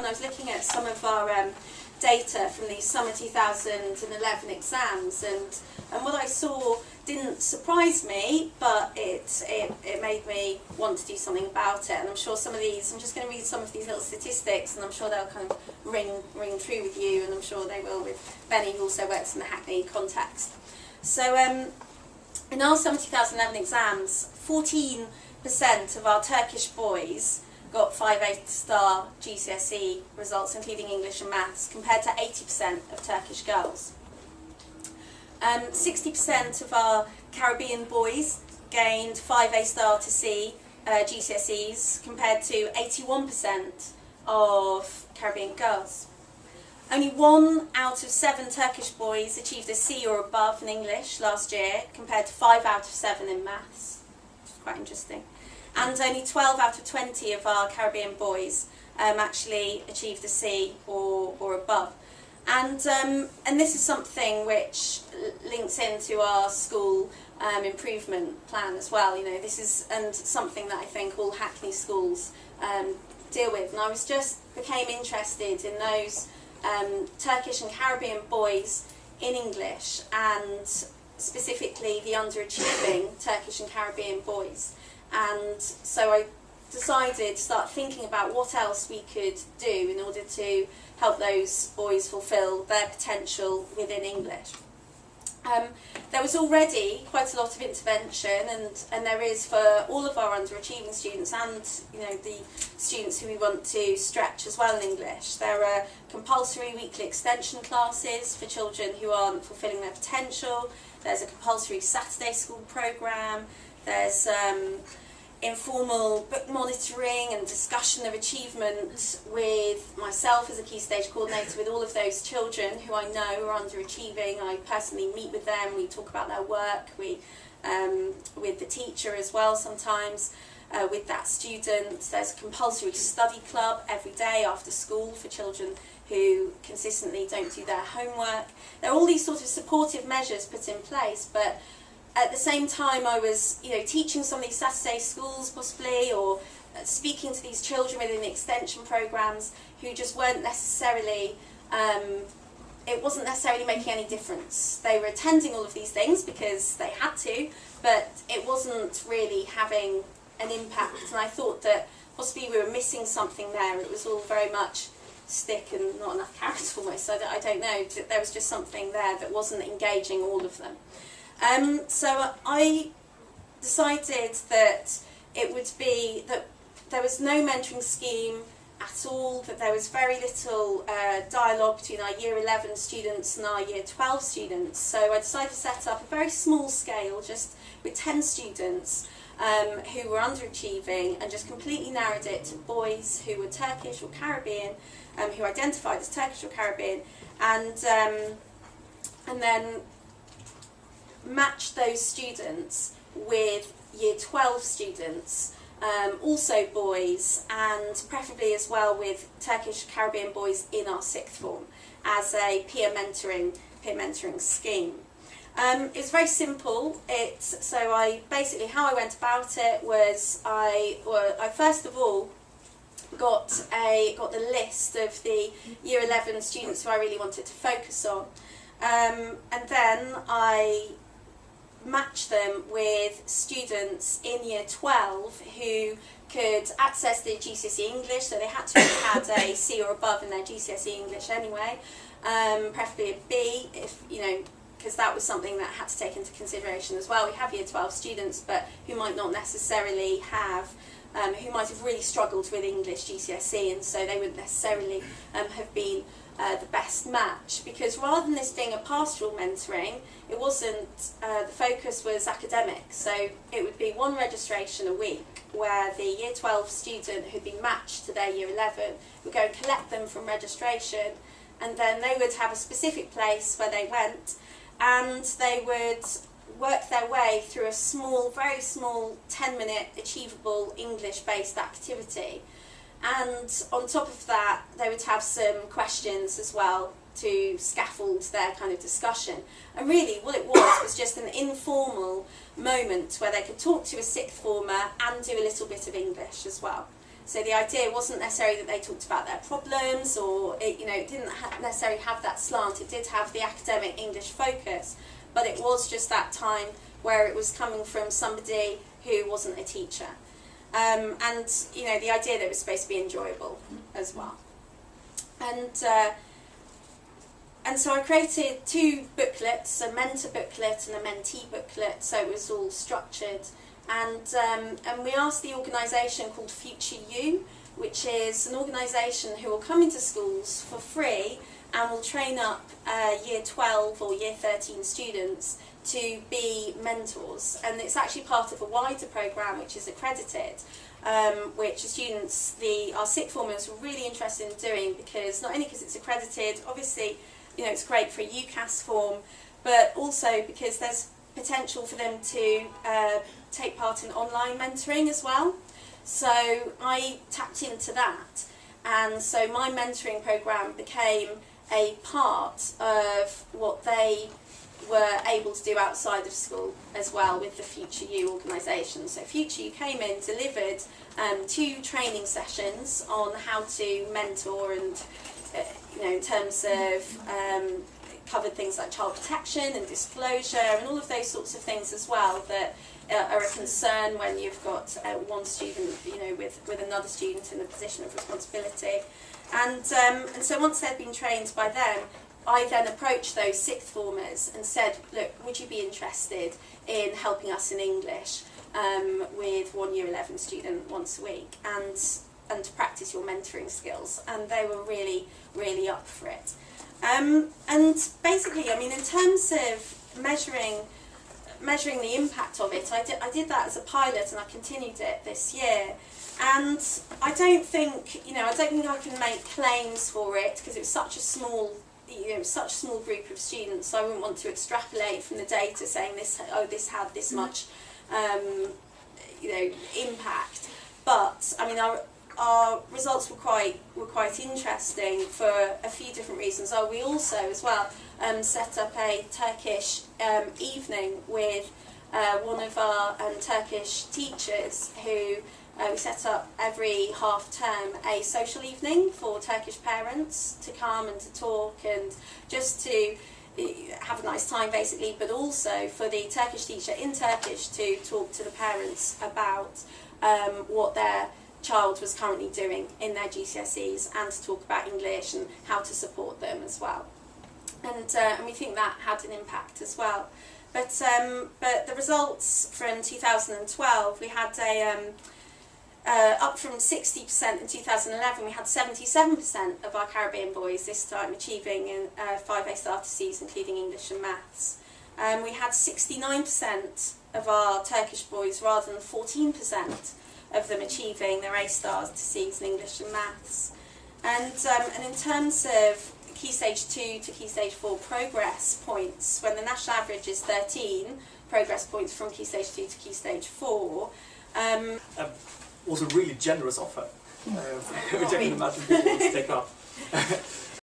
I was looking at some of our data from the summer 2011 exams, and what I saw didn't surprise me, but it made me want to do something about it. And I'm sure some of these, I'm just going to read some of these little statistics, and I'm sure they'll kind of ring true with you, and I'm sure they will with Benny, who also works in the Hackney context. So in our summer 2011 exams, 14% of our Turkish boys got 5 8-star GCSE results, including English and Maths, compared to 80% of Turkish girls. 60% of our Caribbean boys gained 5 A-star to C GCSEs, compared to 81% of Caribbean girls. Only 1 out of 7 Turkish boys achieved a C or above in English last year, compared to 5 out of 7 in Maths, which is quite interesting. And only 12 out of 20 of our Caribbean boys actually achieved a C or above. And this is something which links into our school improvement plan as well. You know, this is something that I think all Hackney schools deal with. And I became interested in those Turkish and Caribbean boys in English, and specifically the underachieving Turkish and Caribbean boys. And so I decided to start thinking about what else we could do in order to help those boys fulfil their potential within English. There was already quite a lot of intervention, and there is for all of our underachieving students, and the students who we want to stretch as well in English. There are compulsory weekly extension classes for children who aren't fulfilling their potential. There's a compulsory Saturday school programme. There's informal book monitoring and discussion of achievement with myself as a Key Stage coordinator with all of those children who I know are underachieving. I personally meet with them, we talk about their work, with the teacher as well sometimes, with that student. There's a compulsory study club every day after school for children who consistently don't do their homework. There are all these sort of supportive measures put in place, but at the same time I was teaching some of these Saturday schools possibly, or speaking to these children within the extension programmes who just weren't necessarily, it wasn't necessarily making any difference. They were attending all of these things because they had to, but it wasn't really having an impact, and I thought that possibly we were missing something there. It was all very much stick and not enough carrot almost. I don't know, there was just something there that wasn't engaging all of them. So I decided that it would be that there was no mentoring scheme at all, that there was very little dialogue between our Year 11 students and our Year 12 students. So I decided to set up a very small scale, just with 10 students who were underachieving, and just completely narrowed it to boys who were Turkish or Caribbean, who identified as Turkish or Caribbean, and then match those students with Year 12 students, also boys, and preferably as well with Turkish Caribbean boys in our 6th form as a peer mentoring scheme. It was very simple. How I went about it was I first of all got the list of the Year 11 students who I really wanted to focus on, and then I match them with students in Year 12 who could access the GCSE English, so they had to have had a C or above in their GCSE English anyway, preferably a B, because that was something that had to take into consideration as well. We have Year 12 students, but who might not necessarily have, who might have really struggled with English GCSE, and so they wouldn't necessarily have been the best match, because rather than this being a pastoral mentoring, it wasn't, the focus was academic. So it would be one registration a week where the Year 12 student who'd been matched to their Year 11 would go and collect them from registration, and then they would have a specific place where they went, and they would work their way through a small, very small 10-minute achievable English-based activity. And on top of that, they would have some questions as well to scaffold their kind of discussion. And really what it was just an informal moment where they could talk to a 6th former and do a little bit of English as well. So the idea wasn't necessarily that they talked about their problems, or it didn't necessarily have that slant. It did have the academic English focus, but it was just that time where it was coming from somebody who wasn't a teacher. And the idea that it was supposed to be enjoyable as well. And so I created 2 booklets, a mentor booklet and a mentee booklet, so it was all structured. And we asked the organisation called Future You, which is an organisation who will come into schools for free and will train up year 12 or year 13 students to be mentors. And it's actually part of a wider programme which is accredited, which students, our sixth formers, were really interested in doing, because not only because it's accredited, obviously it's great for a UCAS form, but also because there's potential for them to take part in online mentoring as well. So I tapped into that, and so my mentoring programme became a part of what they were able to do outside of school as well with the Future You organisation. So Future You came in, delivered 2 training sessions on how to mentor, and in terms of covered things like child protection and disclosure and all of those sorts of things as well that are a concern when you've got one student with another student in a position of responsibility. And so once they'd been trained by them, I then approached those sixth formers and said, look, would you be interested in helping us in English with one year 11 student once a week and to practice your mentoring skills? And they were really, really up for it. And basically, in terms of measuring the impact of it, I did that as a pilot, and I continued it this year. And I don't think I can make claims for it, because it was such a small group of students. So I wouldn't want to extrapolate from the data saying this had this much impact. But our results were quite interesting for a few different reasons. We also as well set up a Turkish evening with one of our Turkish teachers who we set up every half term a social evening for Turkish parents to come and to talk and just to have a nice time basically, but also for the Turkish teacher in Turkish to talk to the parents about what their child was currently doing in their GCSEs, and to talk about English and how to support them as well. And we think that had an impact as well. But the results from 2012, we had up from 60% in 2011, we had 77% of our Caribbean boys this time achieving 5A star to Cs, including English and Maths. We had 69% of our Turkish boys, rather than 14% of them achieving their A stars to Cs in English and Maths. And in terms of Key Stage 2 to Key Stage 4 progress points, when the national average is 13 progress points from Key Stage 2 to Key Stage 4, was a really generous offer, which I can imagine people want to take up.